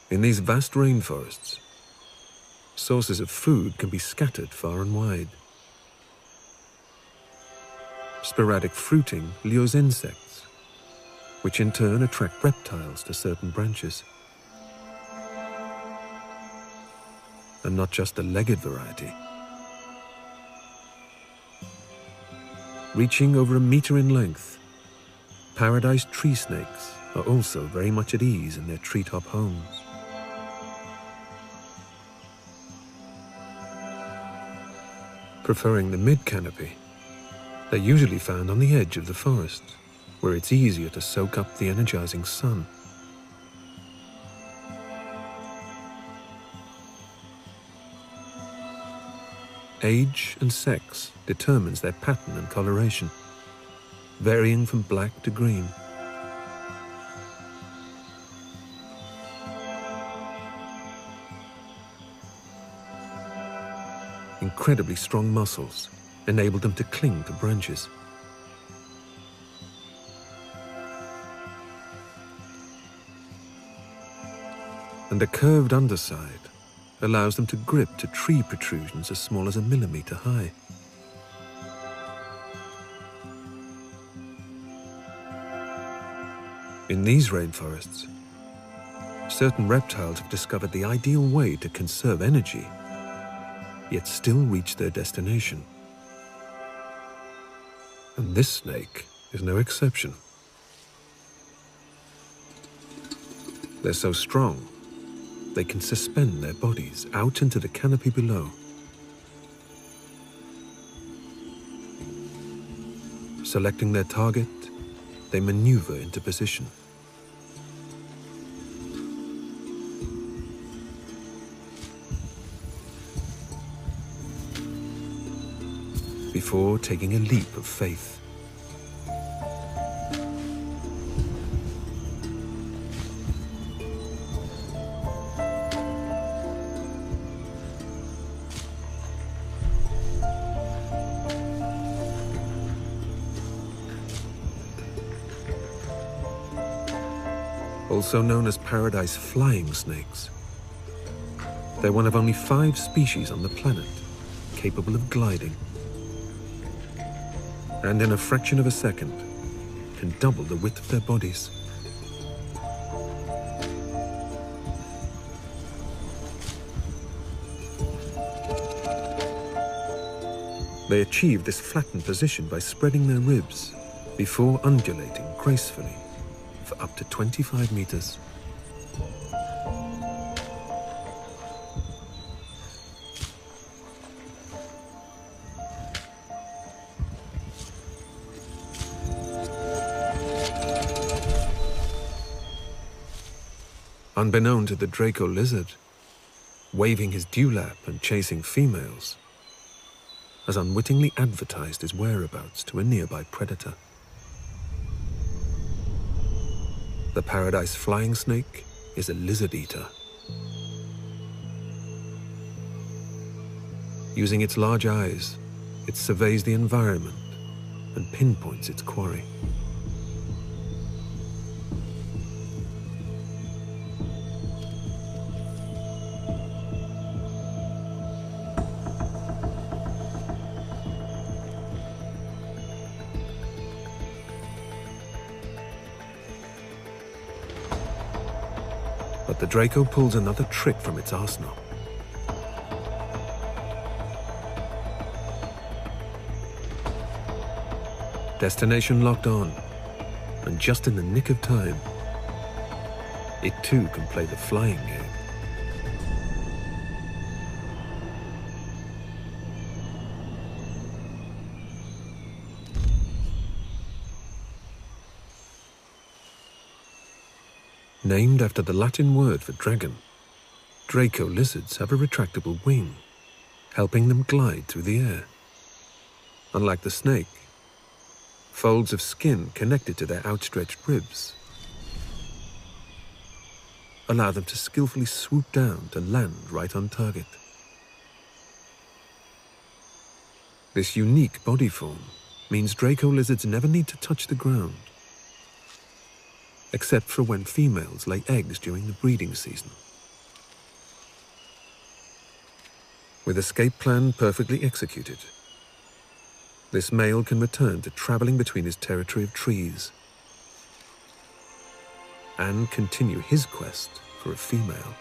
In these vast rainforests, sources of food can be scattered far and wide. Sporadic fruiting lures insects, which in turn attract reptiles to certain branches. And not just the legged variety. Reaching over 1 meter in length, paradise tree snakes are also very much at ease in their treetop homes. Preferring the mid-canopy, they're usually found on the edge of the forest, where it's easier to soak up the energizing sun. Age and sex determines their pattern and coloration, varying from black to green. Incredibly strong muscles enable them to cling to branches. And a curved underside allows them to grip to tree protrusions as small as 1 millimeter high. In these rainforests, certain reptiles have discovered the ideal way to conserve energy, yet still reach their destination. And this snake is no exception. They're so strong, they can suspend their bodies out into the canopy below. Selecting their target, they maneuver into position. Before taking a leap of faith. Also known as paradise flying snakes. They're one of only 5 species on the planet capable of gliding. And in a fraction of a second, can double the width of their bodies. They achieve this flattened position by spreading their ribs before undulating gracefully for up to 25 meters. Unbeknown to the Draco lizard, waving his dewlap and chasing females, has unwittingly advertised his whereabouts to a nearby predator. The paradise flying snake is a lizard eater. Using its large eyes, it surveys the environment and pinpoints its quarry. But the Draco pulls another trick from its arsenal. Destination locked on, and just in the nick of time, it too can play the flying game. Named after the Latin word for dragon, Draco lizards have a retractable wing, helping them glide through the air. Unlike the snake, folds of skin connected to their outstretched ribs allow them to skillfully swoop down to land right on target. This unique body form means Draco lizards never need to touch the ground, except for when females lay eggs during the breeding season. With escape plan perfectly executed, this male can return to traveling between his territory of trees and continue his quest for a female.